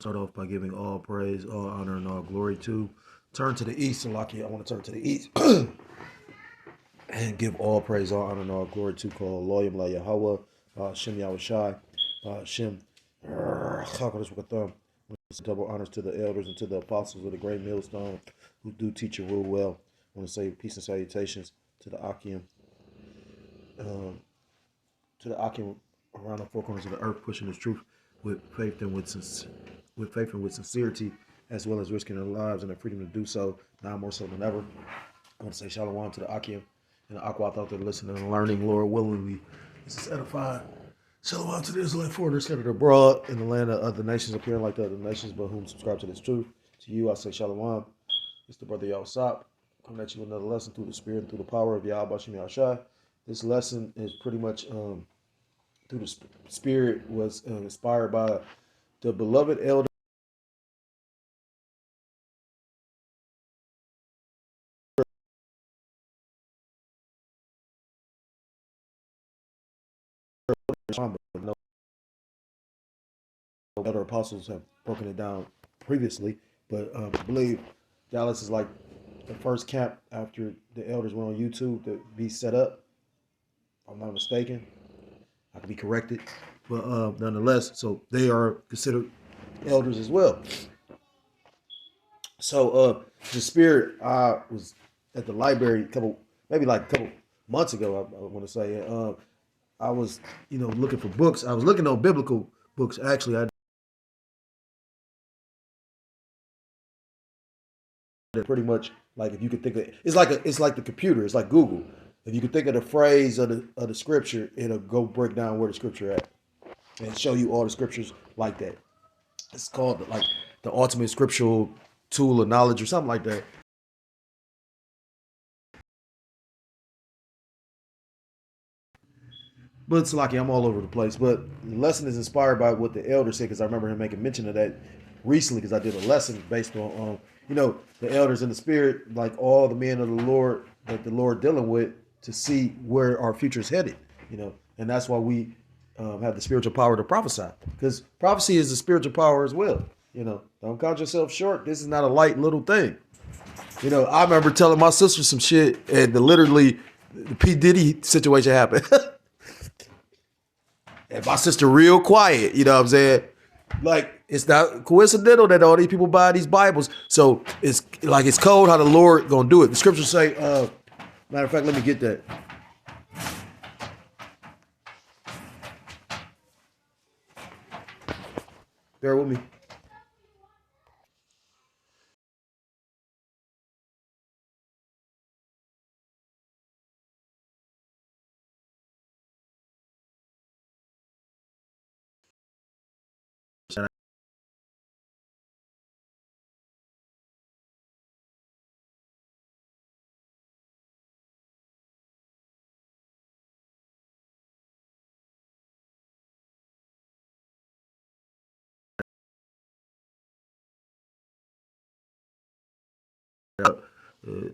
Start off by giving all praise, all honor, and all glory to. Turn to the east, and Lucky, I want to turn to the east and give all praise, all honor, and all glory to call Loyam La Yahweh, Shem Yahushai, Shem Chakadosh Wakatham. Double honors to the elders and to the apostles of the great millstone who do teach and rule well. I want to say peace and salutations to the Akim, um, around the four corners of the earth, pushing this truth with faith and with faith and with sincerity, as well as risking their lives and their freedom to do so, now more so than ever. I want to say shalom to the Akim and the Aqua out there listening and learning, Lord willingly. This is edifying. Shalom to the Israelite foreigners scattered abroad in the land of other nations, appearing like the other nations, but whom subscribe to this truth. To you, I say shalom. It's the brother Yahusap. Coming at you with another lesson through the spirit and through the power of Yahweh Shem Yahushai. This lesson is pretty much through the spirit was inspired by the beloved elder but no other apostles have broken it down previously. But I believe Dallas is like the first camp after the elders went on YouTube to be set up. If I'm not mistaken. I could be corrected. But nonetheless, so they are considered elders as well. So the spirit, I was at the library maybe like a couple months ago, I want to say. I was, looking for books. I was looking on biblical books. Actually, I did pretty much like if you could think of it, it's like the computer. It's like Google. If you could think of the phrase of the scripture, it'll go break down where the scripture at and show you all the scriptures like that. It's called like the ultimate scriptural tool of knowledge or something like that. But it's lucky I'm all over the place. But the lesson is inspired by what the elder said because I remember him making mention of that recently because I did a lesson based on the elders in the spirit, like all the men of the Lord that the Lord dealing with to see where our future is headed. And that's why we have the spiritual power to prophesy because prophecy is a spiritual power as well. Don't count yourself short. This is not a light little thing. I remember telling my sister some shit, and literally the P Diddy situation happened. And my sister real quiet, you know what I'm saying? Like, it's not coincidental that all these people buy these Bibles. So it's like it's cold how the Lord gonna do it. The scriptures say, matter of fact, let me get that. Bear with me.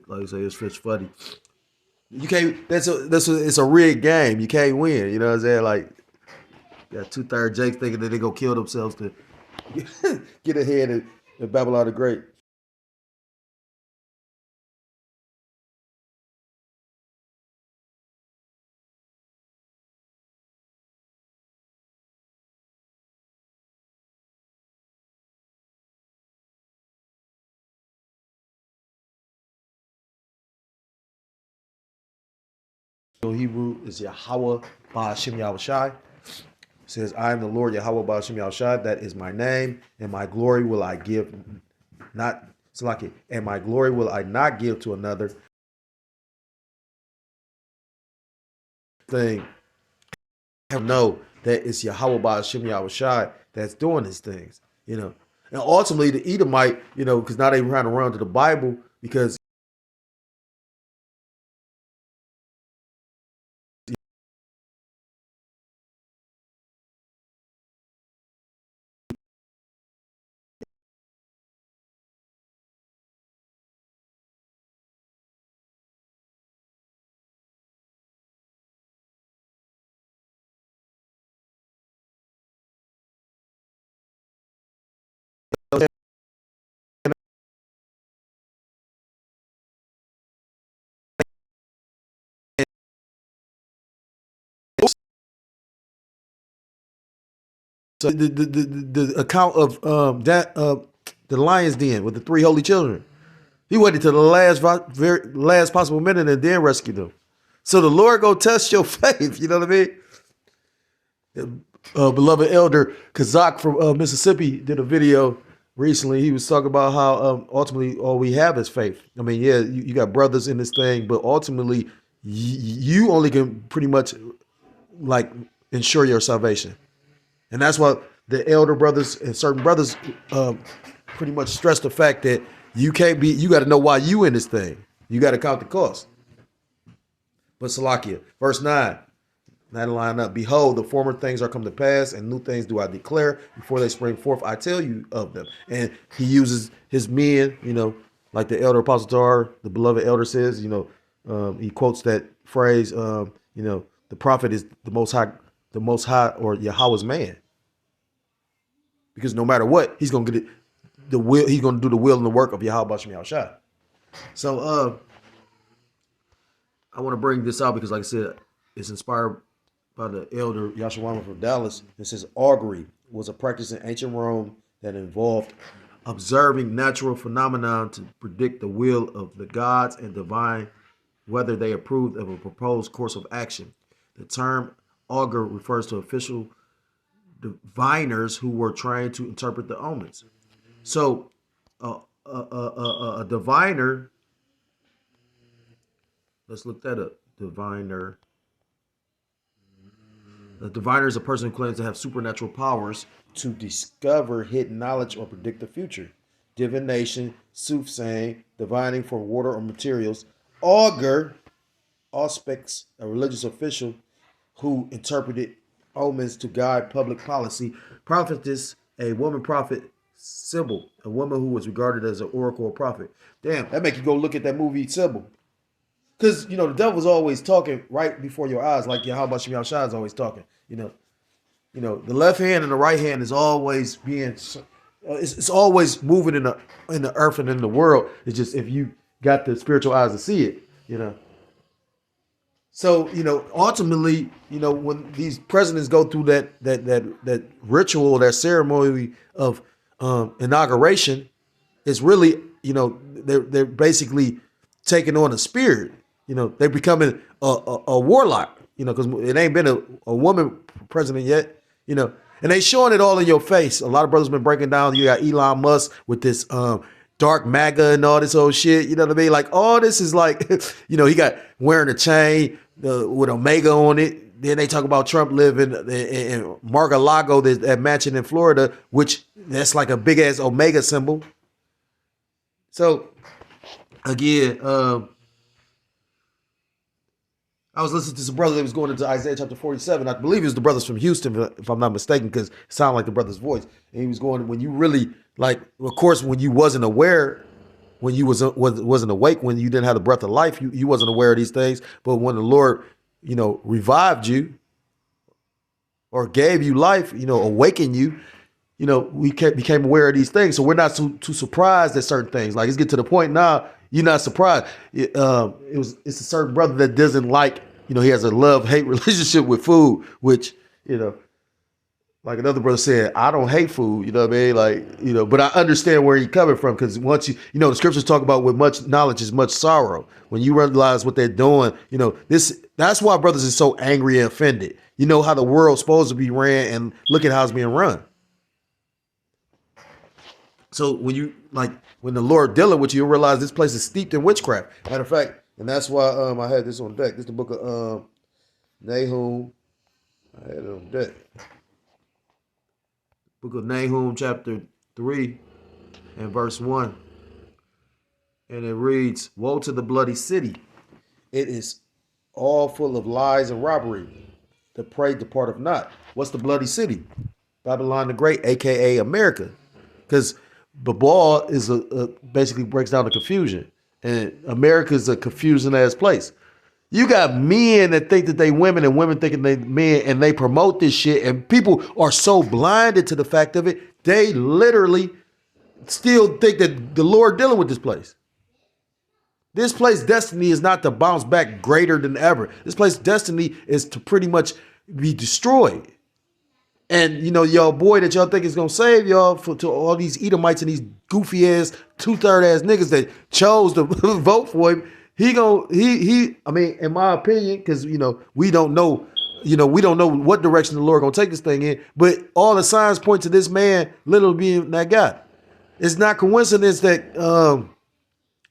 Like I say, it's funny. You can't. It's a rigged game. You can't win. You know what I'm saying? Like, got 2/3 Jakes thinking that they gonna kill themselves to get ahead in Babylon the Great. Hebrew is Yahweh Ba'ashem Yahushai. It says, I am the Lord Yahweh Ba'ashem Yahushai. That is my name, and my glory will I give not Salaki, and my glory will I not give to another thing. Know that it's Yahweh Ba'ashem Yahushai that's doing these things. And ultimately the Edomite, because now they trying to run to the Bible because So the account of that the lion's den with the three holy children. He waited to the very last possible minute and then rescued them. So the Lord go test your faith. You know what I mean? Beloved elder Kazak from Mississippi did a video recently. He was talking about how ultimately all we have is faith. I mean, yeah, you got brothers in this thing, but ultimately you only can pretty much like ensure your salvation. And that's why the elder brothers and certain brothers pretty much stress the fact that you got to know why you in this thing. You got to count the cost. But Salakia, verse 9, that line up. Behold, the former things are come to pass, and new things do I declare. Before they spring forth, I tell you of them. And he uses his men, like the elder apostle Tar, the beloved elder says, he quotes that phrase, the prophet is the most high or Yahweh's man. Because no matter what, he's gonna get it, he's gonna do the will and the work of Yahweh Bashem Yahushua. So I want to bring this out because, like I said, it's inspired by the elder Yashawama from Dallas. It says augury was a practice in ancient Rome that involved observing natural phenomena to predict the will of the gods and divine whether they approved of a proposed course of action. The term augur refers to official diviners who were trying to interpret the omens. So a diviner, let's look that up. Diviner. A diviner is a person who claims to have supernatural powers to discover hidden knowledge or predict the future. Divination, soothsaying, divining for water or materials. Augur, auspics, a religious official who interpreted omens to guide public policy. Prophetess, a woman prophet. Sybil, a woman who was regarded as an oracle or prophet. Damn, that make you go look at that movie Sybil. Because, the devil's always talking right before your eyes, like Yahweh Shem Yahushua is always talking. The left hand and the right hand is always being, it's always moving in the earth and in the world. It's just if you got the spiritual eyes to see it, So, ultimately, when these presidents go through that ritual, that ceremony of inauguration, it's really, they're basically taking on a spirit. They're becoming a warlock, because it ain't been a woman president yet, and they showing it all in your face. A lot of brothers been breaking down. You got Elon Musk with this dark MAGA and all this old shit. You know what I mean? Like all this is like, he got wearing a chain with Omega on it. Then they talk about Trump living in Mar-a-Lago, that mansion in Florida, which that's like a big ass Omega symbol. So again, I was listening to some brother that was going into Isaiah chapter 47. I believe it was the brothers from Houston, if I'm not mistaken, because it sounded like the brother's voice. And he was going, when you really, like, of course, when you wasn't aware, when you wasn't awake, when you didn't have the breath of life, you wasn't aware of these things. But when the Lord, revived you or gave you life, awakened you, we became aware of these things. So we're not too surprised at certain things. Like, it's get to the point now, you're not surprised. It's a certain brother that doesn't like, he has a love-hate relationship with food, which, like another brother said, I don't hate food, you know what I mean? Like, but I understand where you're coming from, because once the scriptures talk about with much knowledge is much sorrow. When you realize what they're doing, that's why brothers is so angry and offended. You know how the world's supposed to be ran, and look at how it's being run. So when the Lord dealing with you, you'll realize this place is steeped in witchcraft. Matter of fact, and that's why I had this on deck. This is the book of Nahum. I had it on deck. Book of Nahum, chapter 3 and verse 1. And it reads, woe to the bloody city. It is all full of lies and robbery. The prey departeth not. What's the bloody city? Babylon the Great, a.k.a. America. Because Babel is basically breaks down the confusion. And America is a confusing ass place. You got men that think that they women and women thinking they men, and they promote this shit, and people are so blinded to the fact of it, they literally still think that the Lord dealing with this place. This place destiny is not to bounce back greater than ever. This place destiny is to pretty much be destroyed. And y'all boy that y'all think is gonna save y'all to all these Edomites and these goofy ass 2/3 ass niggas that chose to vote for him. I mean, in my opinion, because we don't know, we don't know what direction the Lord gonna take this thing in. But all the signs point to this man literally being that guy. It's not coincidence that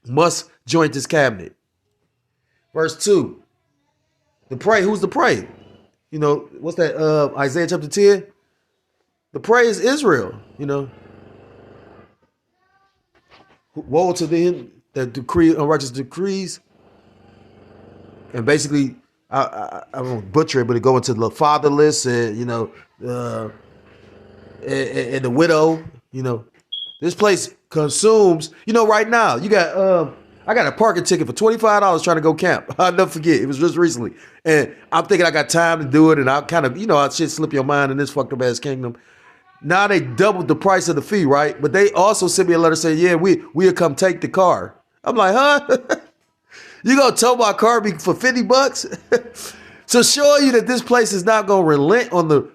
Musk joined this cabinet. Verse 2. The prey, who's the prey? What's that? Isaiah chapter 10. The prey is Israel. Woe to them that decree unrighteous decrees. And basically, I won't butcher it, but it go into the fatherless and and the widow. This place consumes. Right now you got I got a parking ticket for $25 trying to go camp. I'll never forget. It was just recently. And I'm thinking I got time to do it. And I kind of, I shit slip your mind in this fucked up ass kingdom. Now they doubled the price of the fee, right? But they also sent me a letter saying, yeah, we'll come take the car. I'm like, huh? You gonna tow my car for $50? So showing you that this place is not gonna relent on the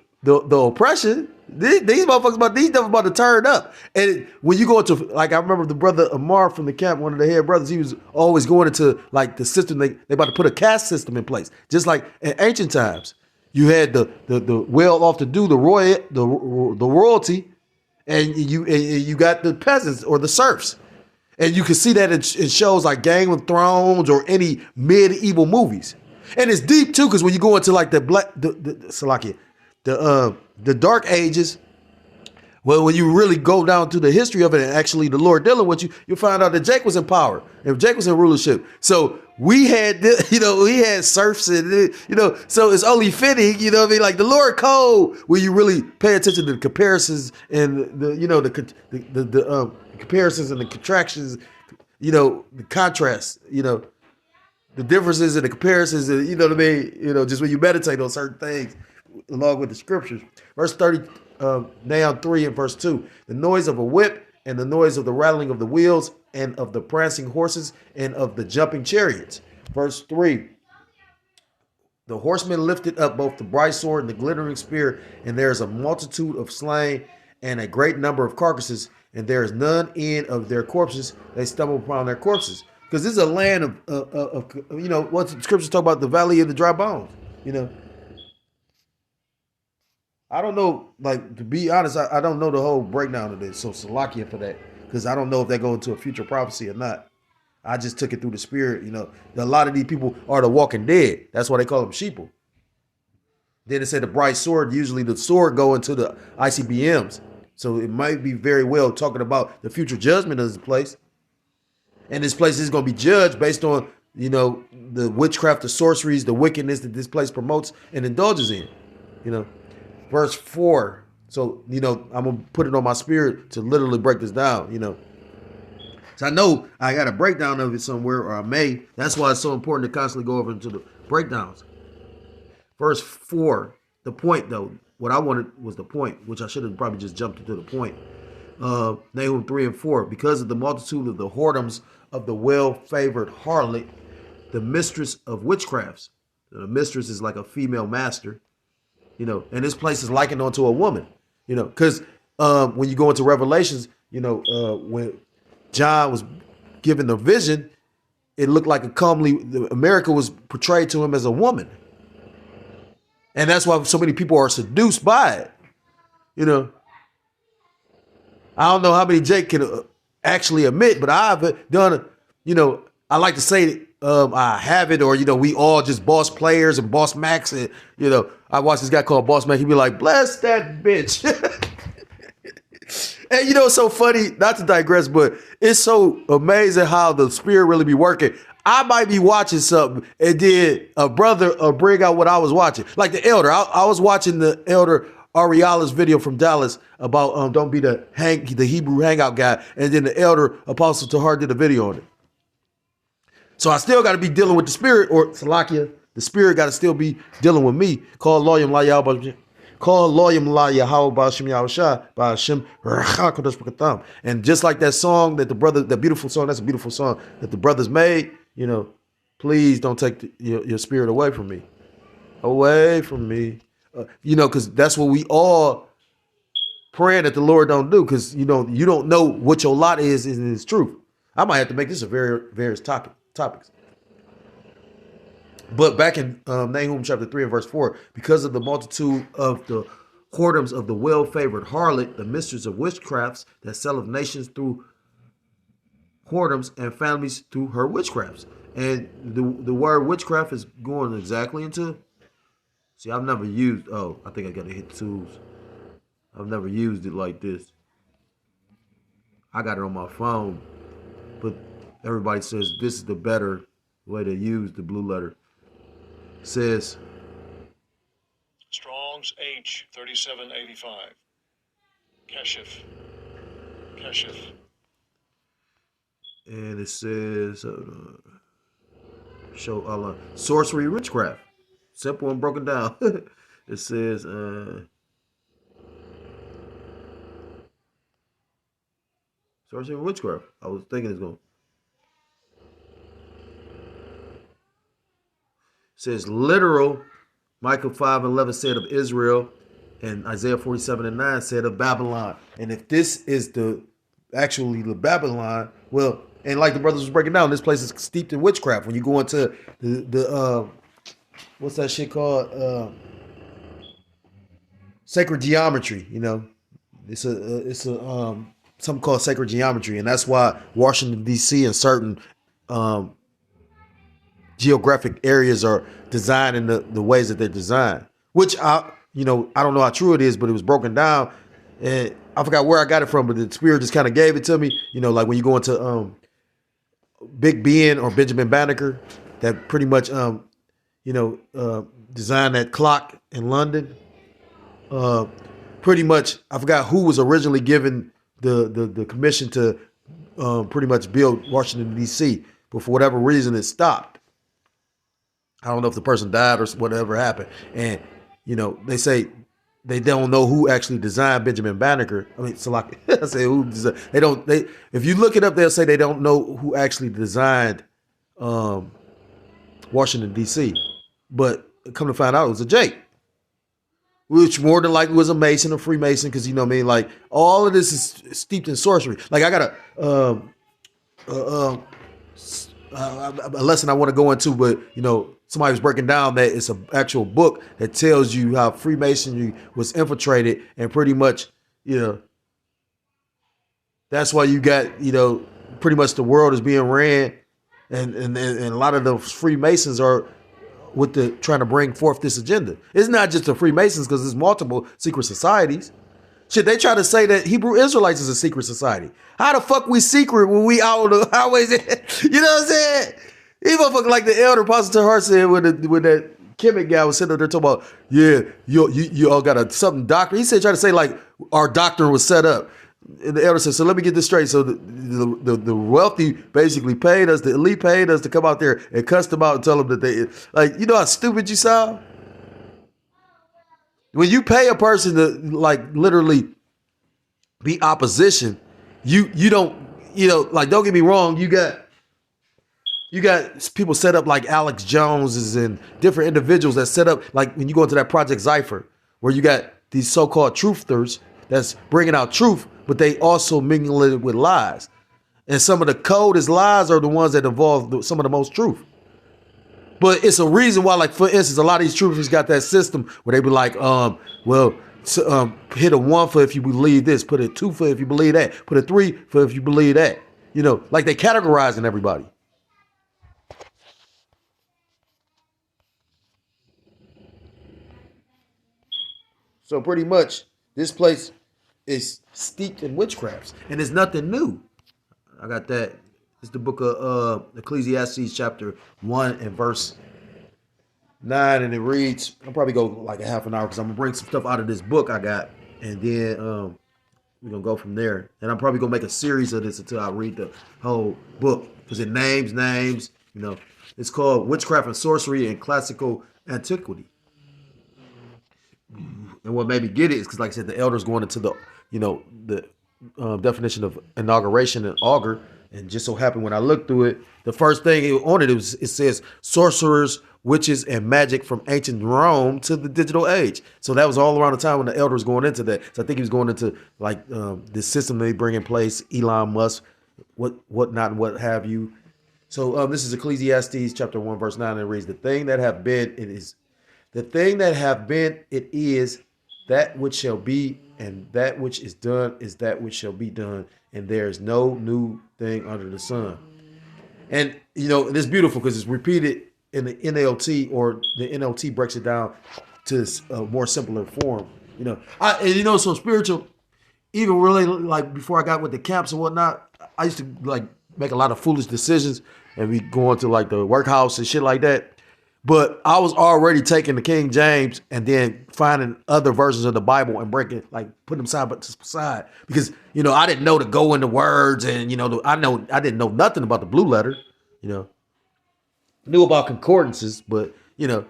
oppression. These motherfuckers about to turn up. And when you go into, like, I remember the brother Amar from the camp, one of the head brothers, he was always going into like the system. They about to put a caste system in place, just like in ancient times. You had the well-off to do the royalty, and you got the peasants or the serfs. And you can see that in shows like Game of Thrones or any medieval movies. And it's deep too, because when you go into like the Dark Ages, well, when you really go down to the history of it and actually the Lord dealing with you, you'll find out that Jake was in power and Jake was in rulership. So we had, we had serfs and, so it's only fitting, what I mean? Like the Lord code, where you really pay attention to the comparisons and the comparisons and the contractions, the contrast, the differences and the comparisons, and what I mean? Just when you meditate on certain things along with the scriptures. Verse 30, down 3 and verse 2. The noise of a whip and the noise of the rattling of the wheels and of the prancing horses and of the jumping chariots. Verse 3. The horsemen lifted up both the bright sword and the glittering spear, and there is a multitude of slain and a great number of carcasses, and there is none end of their corpses. They stumble upon their corpses. Because this is a land of what the scriptures talk about, the valley of the dry bones. I don't know, like, to be honest, I don't know the whole breakdown of this. So Salakia for that, because I don't know if they go into a future prophecy or not. I just took it through the spirit. A lot of these people are the walking dead. That's why they call them sheeple. Then it said the bright sword, usually the sword go into the ICBMs. So it might be very well talking about the future judgment of this place. And this place is going to be judged based on, the witchcraft, the sorceries, the wickedness that this place promotes and indulges in, Verse 4. So, I'm going to put it on my spirit to literally break this down, So I know I got a breakdown of it somewhere, or I may. That's why it's so important to constantly go over into the breakdowns. Verse 4. The point, though, what I wanted was the point, which I should have probably just jumped into the point. Nahum 3 and 4. Because of the multitude of the whoredoms of the well-favored harlot, the mistress of witchcrafts. The mistress is like a female master. And this place is likened unto a woman, because when you go into Revelations, when John was given the vision, it looked like America was portrayed to him as a woman. And that's why so many people are seduced by it. I don't know how many Jake can actually admit, but I've done, I like to say I have it, or, we all just boss players and boss Max. And, I watched this guy called Boss Max. He'd be like, bless that bitch. And, it's so funny, not to digress, but it's so amazing how the spirit really be working. I might be watching something and then a brother bring out what I was watching. Like the elder. I was watching the elder Ariala's video from Dallas about don't be the Hebrew hangout guy. And then the elder Apostle Tahar did a video on it. So I still got to be dealing with the spirit, or Salakia. The spirit got to still be dealing with me. Call Loyam La Yahweh. Call Loyam La Yahweh Ba'Shem Yahushua Ba'Shem Rachakadosh B'Katam. And just like that song that that beautiful song, that's a beautiful song that the brothers made, please don't take your spirit away from me. Away from me. Because that's what we all praying that the Lord don't do, because you don't know what your lot is in His truth. I might have to make this a various topics. But back in Nahum chapter 3 and verse 4, because of the multitude of the whoredoms of the well-favored harlot, the mistress of witchcrafts that selleth nations through whoredoms and families through her witchcrafts. And the word witchcraft is going exactly into. See, I've never used. Oh, I think I got to hit tools. I've never used it like this. I got it on my phone, but everybody says this is the better way to use the blue letter. It says Strong's H 3785. Keshif. And it says show Allah sorcery, witchcraft, simple and broken down. It says sorcery and witchcraft. I was thinking it's going. It says literal. Micah 5:11 said of Israel, and Isaiah 47:9 said of Babylon. And if this is actually the Babylon, well, and like the brothers was breaking down, this place is steeped in witchcraft. When you go into the what's that shit called? Sacred geometry. It's a something called sacred geometry, and that's why Washington D.C. and certain geographic areas are designed in the ways that they're designed. Which I don't know how true it is, but it was broken down, and I forgot where I got it from, but the Spirit just kind of gave it to me. Like when you go into Big Ben or Benjamin Banneker, that pretty much designed that clock in London. Pretty much, I forgot who was originally given the commission to pretty much build Washington D.C., but for whatever reason it stopped. I don't know if the person died or whatever happened, and they say they don't know who actually designed Benjamin Banneker. I mean, Salaki. I say who designed. They don't. If you look it up, they'll say they don't know who actually designed Washington D.C. But come to find out, it was a Jake, which more than likely was a Mason or Freemason, because like all of this is steeped in sorcery. Like I got a lesson I want to go into, but somebody was breaking down that it's an actual book that tells you how Freemasonry was infiltrated, and pretty much that's why you got pretty much the world is being ran, and a lot of the Freemasons are with trying to bring forth this agenda. It's not just the Freemasons, because there's multiple secret societies. Shit, they try to say that Hebrew Israelites is a secret society. How the fuck we secret when we out on the highways? You know what I'm saying? He motherfucker like the elder Pastor Tahar said when that Kemet guy was sitting there talking about, yeah, you all got something doctrine. He said, try to say like our doctrine was set up. And the elder said, so let me get this straight. So the wealthy basically paid us, the elite paid us to come out there and cuss them out and tell them that they, like, how stupid you sound? When you pay a person to like literally be opposition, you don't, like, don't get me wrong, you got people set up like Alex Joneses and different individuals that set up, like when you go into that Project Cypher, where you got these so-called truthers that's bringing out truth, but they also mingle it with lies. And some of the coldest lies are the ones that involve some of the most truth. But it's a reason why, like, for instance, a lot of these truthers got that system where they be like, hit a 1 for if you believe this, put a 2 for if you believe that, put a 3 for if you believe that. Like they categorizing everybody. So pretty much, this place is steeped in witchcrafts, and it's nothing new. I got that. It's the book of Ecclesiastes chapter 1 and verse 9, and it reads, I'll probably go like a half an hour because I'm going to bring some stuff out of this book I got, and then we're going to go from there. And I'm probably going to make a series of this until I read the whole book, because it names, It's called Witchcraft and Sorcery in Classical Antiquity. And what made me get it is because, like I said, the elders going into the definition of inauguration and augur. And just so happened when I looked through it, the first thing on it, it says sorcerers, witches, and magic from ancient Rome to the digital age. So that was all around the time when the elder was going into that. So I think he was going into like the system they bring in place, Elon Musk, whatnot, and what have you. So this is Ecclesiastes chapter 1, verse 9, and it reads, the thing that have been, it is the thing that have been, it is that which shall be, and that which is done is that which shall be done, and there is no new thing under the sun. And it's beautiful because it's repeated in the NLT, or the NLT breaks it down to a more simpler form. So spiritual, even really like before I got with the camps and whatnot, I used to like make a lot of foolish decisions and be going to like the workhouse and shit like that. But I was already taking the King James and then finding other versions of the Bible and breaking, like putting them side by side, because I didn't know to go into words, and I didn't know nothing about the blue letter. Knew about concordances, but you got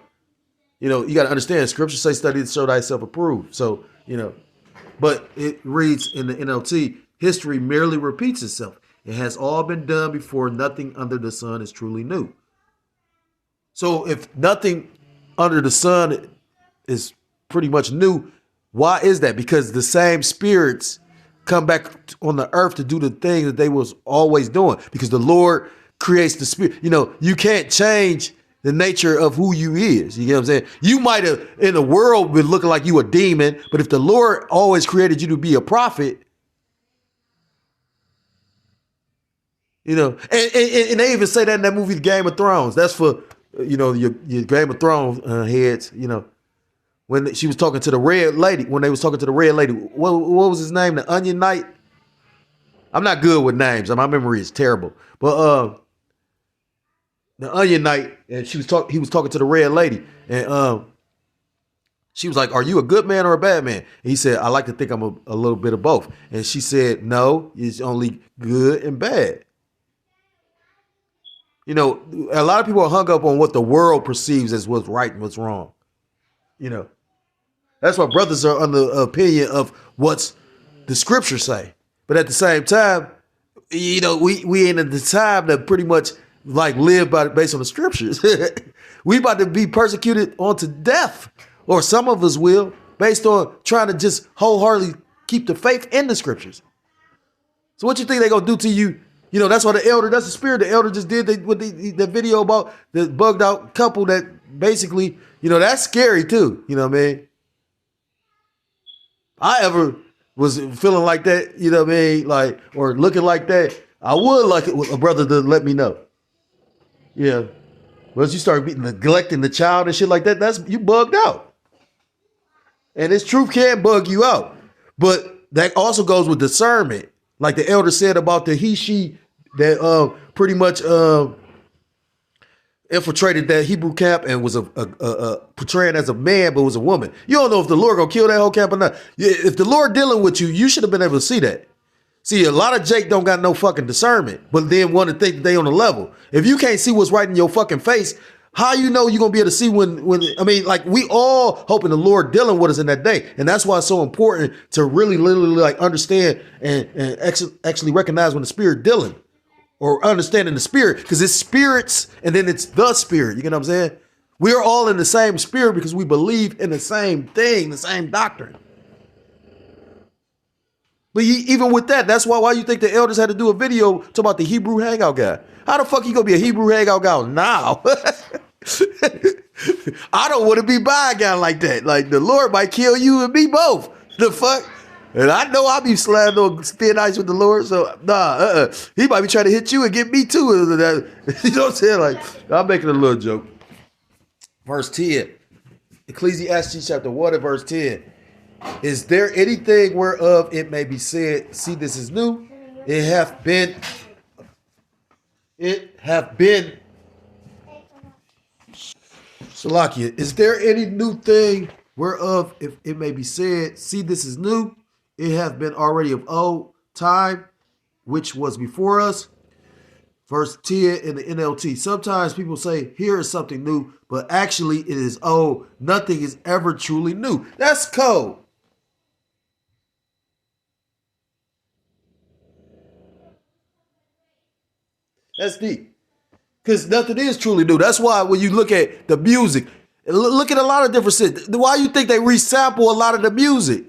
to understand. Scripture say, "Study to show thyself approved." So but it reads in the NLT, history merely repeats itself. It has all been done before. Nothing under the sun is truly new. So if nothing under the sun is pretty much new, why is that? Because the same spirits come back on the earth to do the thing that they was always doing, because the Lord creates the spirit. You can't change the nature of who you is. You get what I'm saying? You might have in the world been looking like you a demon, but if the Lord always created you to be a prophet, and they even say that in that movie, Game of Thrones. That's for, your Game of Thrones heads, when she was talking to the red lady, when they was talking to the red lady, what was his name? The Onion Knight? I'm not good with names. My memory is terrible. But the Onion Knight, and he was talking to the red lady, and she was like, "Are you a good man or a bad man?" And he said, "I like to think I'm a little bit of both." And she said, "No, it's only good and bad." A lot of people are hung up on what the world perceives as what's right and what's wrong. That's why brothers are under the opinion of what's the scriptures say. But at the same time, we ain't at the time to pretty much like live based on the scriptures. We about to be persecuted onto death, or some of us will, based on trying to just wholeheartedly keep the faith in the scriptures. So what you think they gonna do to you? That's why that's the spirit. The elder just did the video about the bugged out couple that basically, that's scary too. You know what I mean? I ever was feeling like that, like, or looking like that, I would like a brother to let me know. Yeah. Once you start neglecting the child and shit like that, that's you bugged out. And this truth can bug you out. But that also goes with discernment. Like the elder said about the she that pretty much infiltrated that Hebrew camp and was portraying as a man, but was a woman. You don't know if the Lord gonna kill that whole camp or not. If the Lord dealing with you, you should have been able to see that. See, a lot of Jake don't got no fucking discernment, but then want to think that they on the level. If you can't see what's right in your fucking face, how you know you're gonna be able to see when like we all hoping the Lord dealing with us in that day. And that's why it's so important to really literally like understand and actually recognize when the spirit dealing, or understanding the spirit, because it's spirits and then it's the spirit. You know what I'm saying? We're all in the same spirit because we believe in the same thing, the same doctrine. But even with that, that's why you think the elders had to do a video talking about the Hebrew hangout guy. How the fuck you gonna be a Hebrew hangout guy now? I don't want to be by a guy like that. Like the Lord might kill you and me both. The fuck? And I know I'll be slamming on thin ice with the Lord, so he might be trying to hit you and get me too. You know what I'm saying? Like, I'm making a little joke. Verse 10, Ecclesiastes chapter 1 and verse 10. Is there anything whereof it may be said, see, this is new? It hath been. Salakia, is there any new thing whereof if it may be said, see, this is new? It hath been already of old time, which was before us. Verse 10 in the NLT. Sometimes people say, here is something new, but actually it is old. Nothing is ever truly new. That's code. That's deep. Because nothing is truly new. That's why when you look at the music, look at a lot of different shit. Why you think they resample a lot of the music?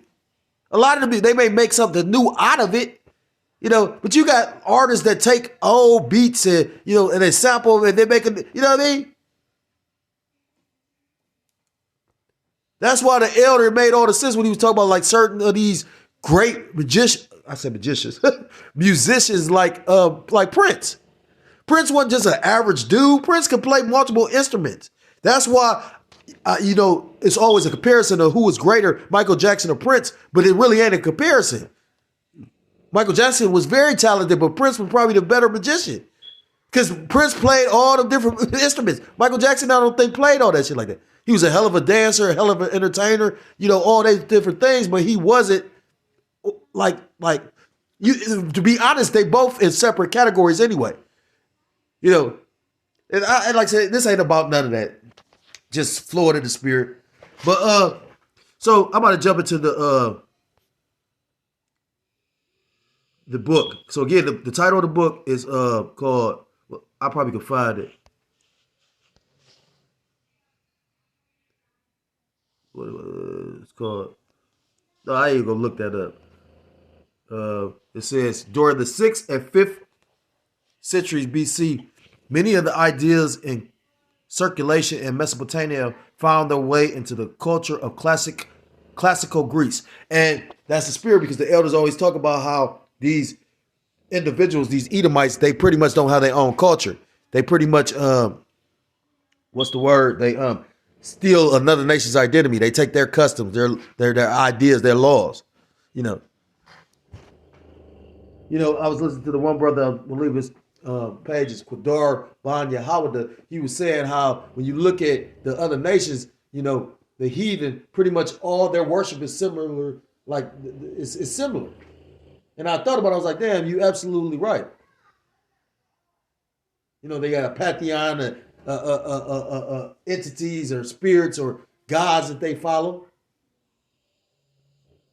A lot of the music, they may make something new out of it. But you got artists that take old beats and and they sample them and they make it, you know what I mean? That's why the elder made all the sense when he was talking about like certain of these great magicians. I said magicians, musicians like Prince. Prince wasn't just an average dude. Prince could play multiple instruments. That's why, it's always a comparison of who was greater, Michael Jackson or Prince, but it really ain't a comparison. Michael Jackson was very talented, but Prince was probably the better magician. Because Prince played all the different instruments. Michael Jackson, I don't think, played all that shit like that. He was a hell of a dancer, a hell of an entertainer, all these different things, but he wasn't to be honest, they both in separate categories anyway. And like I said, this ain't about none of that. Just flowing in the spirit. But so I'm about to jump into the book. So again, the title of the book is called, well, I probably could find it. What it's called? No, I ain't gonna look that up. It says during the 6th and 5th centuries BC, many of the ideas in circulation in Mesopotamia found their way into the culture of classical Greece. And that's the spirit, because the elders always talk about how these individuals, these Edomites, they pretty much don't have their own culture. They pretty much, what's the word? They steal another nation's identity. They take their customs, their ideas, their laws. I was listening to the one brother, I believe his page is Qadar Banya Hawada. He was saying how when you look at the other nations, the heathen, pretty much all their worship is similar, like it's similar. And I thought about it, I was like, damn, you absolutely right. They got a pantheon of entities or spirits or gods that they follow.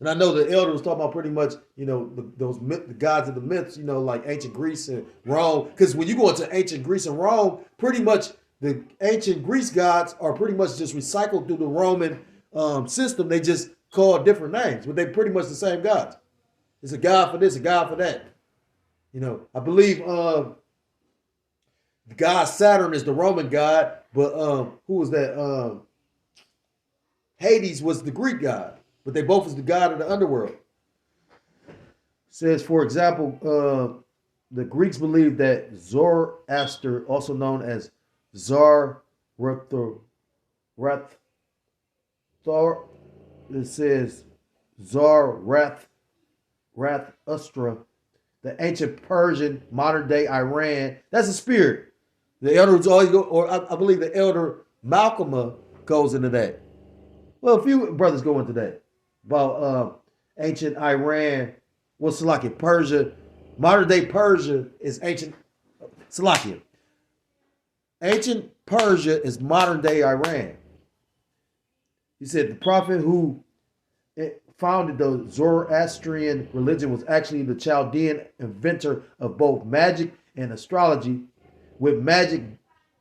And I know the elder was talking about pretty much, the gods of the myths, like ancient Greece and Rome. Because when you go into ancient Greece and Rome, pretty much the ancient Greece gods are pretty much just recycled through the Roman system. They just call different names, but they're pretty much the same gods. It's a god for this, a god for that. I believe the god Saturn is the Roman god, but who was that? Hades was the Greek god. But they both is the god of the underworld. It says, for example, the Greeks believed that Zoroaster, also known as Zarathustra, it says Zarathustra, the ancient Persian, modern day Iran. That's a spirit. The elders always go, or I believe the elder Malcolm goes into that. Well, a few brothers go into that. About ancient Iran, Salakia, Persia. Modern day Persia is ancient Salakia. Ancient Persia is modern day Iran. He said the prophet who founded the Zoroastrian religion was actually the Chaldean inventor of both magic and astrology, with magic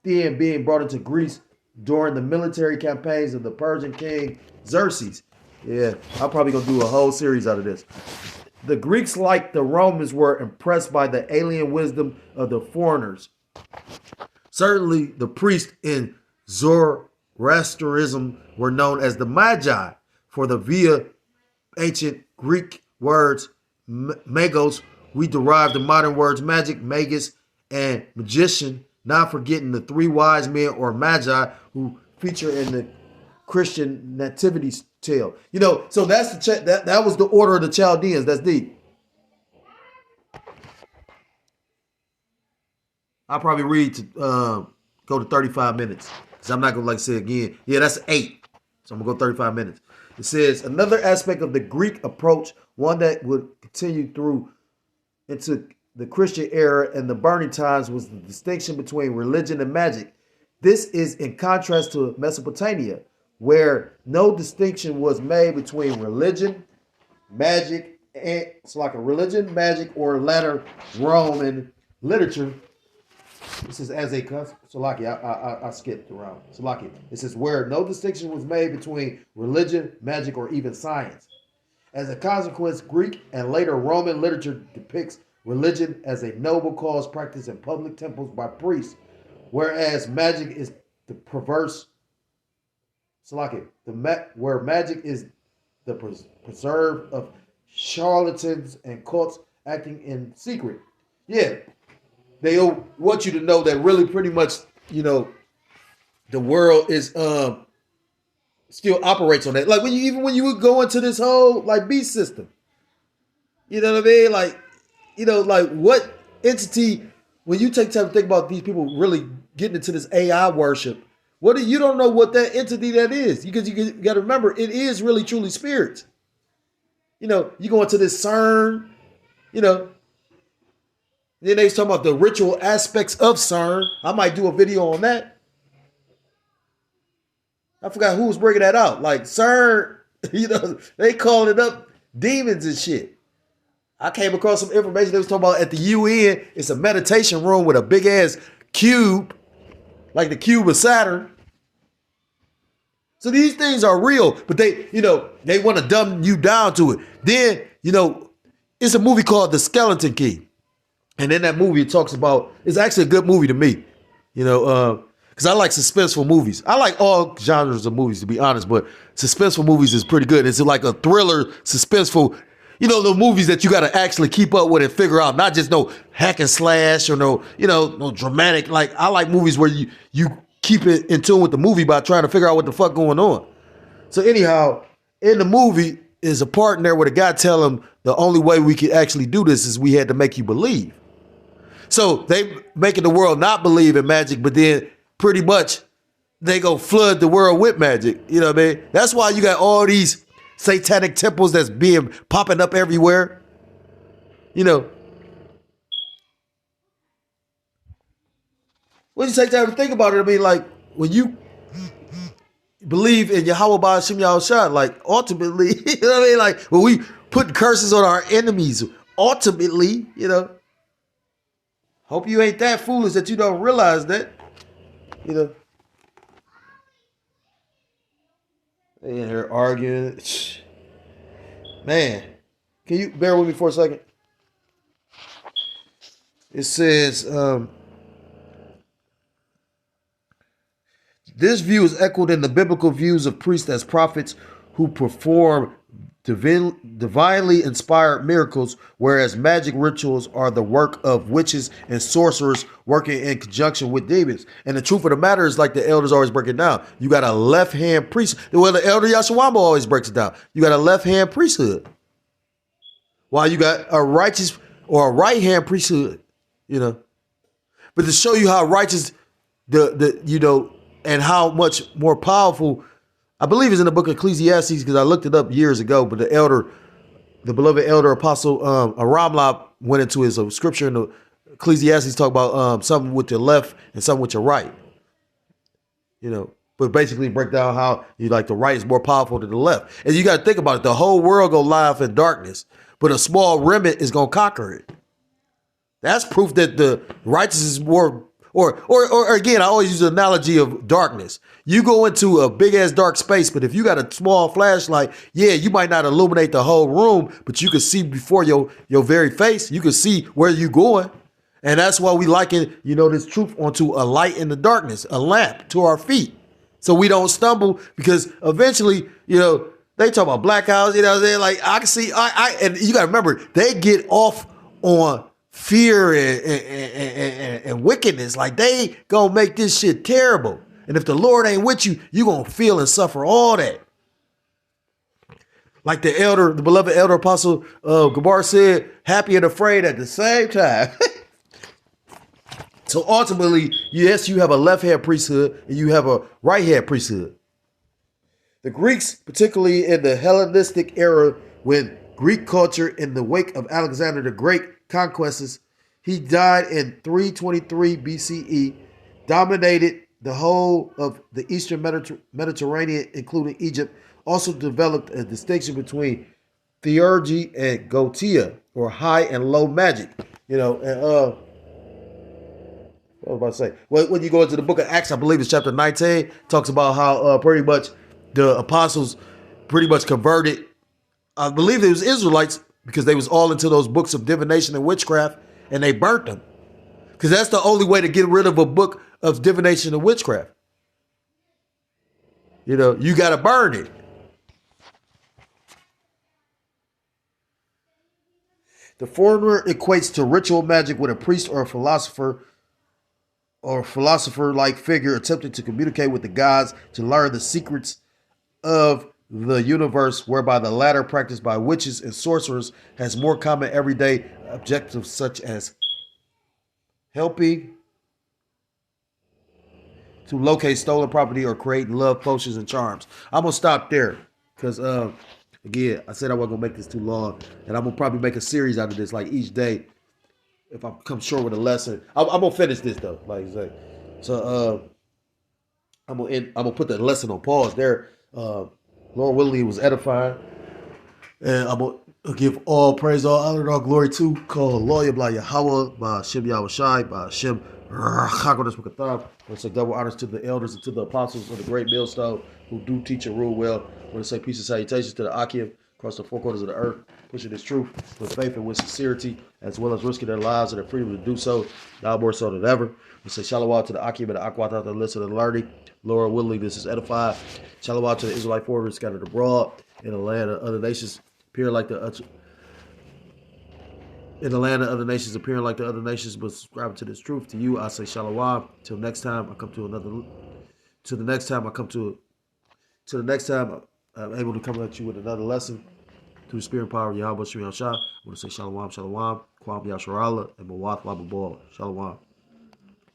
then being brought into Greece during the military campaigns of the Persian king Xerxes. Yeah, I'm probably going to do a whole series out of this. The Greeks, like the Romans, were impressed by the alien wisdom of the foreigners. Certainly, the priests in Zoroastrianism were known as the Magi, for the via ancient Greek words magos, we derive the modern words magic, magus, and magician, not forgetting the three wise men or magi who feature in the Christian nativity tale. So that's that was the order of the Chaldeans. That's deep. I'll probably read to go to 35 minutes. Because I'm not going to say again. Yeah, that's 8. So I'm going to go 35 minutes. It says, another aspect of the Greek approach, one that would continue through into the Christian era and the burning times, was the distinction between religion and magic. This is in contrast to Mesopotamia, where no distinction was made between religion, magic, and it's like a religion, magic, or later Roman literature. It says as a Salaki, I skipped around. Salaki. It says where no distinction was made between religion, magic, or even science. As a consequence, Greek and later Roman literature depicts religion as a noble cause practiced in public temples by priests, whereas magic is the perverse. Salaki, where magic is the preserve of charlatans and cults acting in secret. Yeah, they want you to know that really pretty much, the world is still operates on that. Like when you would go into this whole like beast system, you know what I mean? Like, like what entity when you take time to think about these people really getting into this AI worship, you don't know what that entity that is. Because you got to remember it is really truly spirits. You go into this CERN, then they was talking about the ritual aspects of CERN. I might do a video on that. I forgot who was bringing that out. Like CERN, they calling it up demons and shit. I came across some information they was talking about at the UN. It's a meditation room with a big ass cube, like the cube of Saturn. So these things are real, but they want to dumb you down to it. Then, it's a movie called The Skeleton Key. And in that movie, it talks about, it's actually a good movie to me, because I like suspenseful movies. I like all genres of movies, to be honest, but suspenseful movies is pretty good. It's like a thriller, suspenseful, the movies that you got to actually keep up with and figure out, not just no hack and slash or no dramatic. Like, I like movies where you keep it in tune with the movie by trying to figure out what the fuck going on. So anyhow, in the movie is a part in there where the guy tell him the only way we could actually do this is we had to make you believe. So they making the world not believe in magic, but then pretty much they go flood the world with magic. You know what I mean? That's why you got all these satanic temples that's popping up everywhere. When you take time to think about it, I mean, like when you believe in Yahweh Ba'Shem Yahushua, like ultimately, you know what I mean? Like when we put curses on our enemies, ultimately, hope you ain't that foolish that you don't realize that, They in here arguing. Man, can you bear with me for a second? It says, this view is echoed in the biblical views of priests as prophets who perform divinely inspired miracles, whereas magic rituals are the work of witches and sorcerers working in conjunction with demons. And the truth of the matter is, like the elders always break it down, you got a left-hand priest. Well, the elder Yashawama always breaks it down. You got a left-hand priesthood, while you got a righteous or a right-hand priesthood, But to show you how righteous and how much more powerful, I believe it's in the book of Ecclesiastes because I looked it up years ago, but the beloved elder apostle Aramla went into his scripture in the Ecclesiastes, talk about something with your left and something with your right. But basically break down how the right is more powerful than the left. And you got to think about it. The whole world go live in darkness, but a small remnant is going to conquer it. That's proof that the righteous is more. Or again, I always use the analogy of darkness. You go into a big ass dark space, but if you got a small flashlight, yeah, you might not illuminate the whole room, but you can see before your very face. You can see where you're going. And that's why we liken, this truth onto a light in the darkness, a lamp to our feet. So we don't stumble, because eventually, they talk about blackouts, like I can see, and you got to remember, they get off on fear and wickedness. Like they gonna make this shit terrible. And if the Lord ain't with you, you gonna feel and suffer all that. Like the beloved elder apostle Gabar said, happy and afraid at the same time. So ultimately, yes, you have a left-hand priesthood and you have a right-hand priesthood. The Greeks, particularly in the Hellenistic era, when Greek culture in the wake of Alexander the Great conquests, he died in 323 BCE, dominated the whole of the Eastern Mediterranean, including Egypt, also developed a distinction between theurgy and gotia, or high and low magic. I was about to say. Well, when you go into the book of Acts, I believe it's chapter 19, talks about how pretty much the apostles pretty much converted. I believe it was Israelites because they was all into those books of divination and witchcraft, and they burnt them. Because that's the only way to get rid of a book of divination and witchcraft. You got to burn it. The foreigner equates to ritual magic with a priest or a philosopher-like figure attempting to communicate with the gods to learn the secrets of the universe, whereby the latter, practiced by witches and sorcerers, has more common everyday objectives such as helping to locate stolen property or create love potions and charms. I'm gonna stop there because again, I said I wasn't gonna make this too long, and I'm gonna probably make a series out of this, like each day. If I come short with a lesson, I'm gonna finish this though. Like I say, so I'm gonna put the lesson on pause there. Lord willing, it was edifying, and I'm gonna give all praise, all honor, and all glory to call lawyer by Yahweh, by Shem Yahweh Shai, by Shem Chakodesh Makatham. I want to say double honors to the elders and to the apostles of the great millstone who do teach and rule well. I want to say peace and salutations to the Akim across the four corners of the earth, pushing this truth with faith and with sincerity, as well as risking their lives and their freedom to do so, now more so than ever. We say shalom to the Akim and the Akwata, the listen and learning. Lord willing, this is edified. Shalom to the Israelite foreigners scattered abroad in the land of other nations, appearing like the appearing like the other nations, but subscribing to this truth. To you, I say shalom. Till next time, I come to another. Till the next time, Till the next time, I'm able to come at you with another lesson through the spirit and power of Yahweh Shem Shah. I want to say shalom, shalom, kwam yasharala, and mawath lababal. Shalom.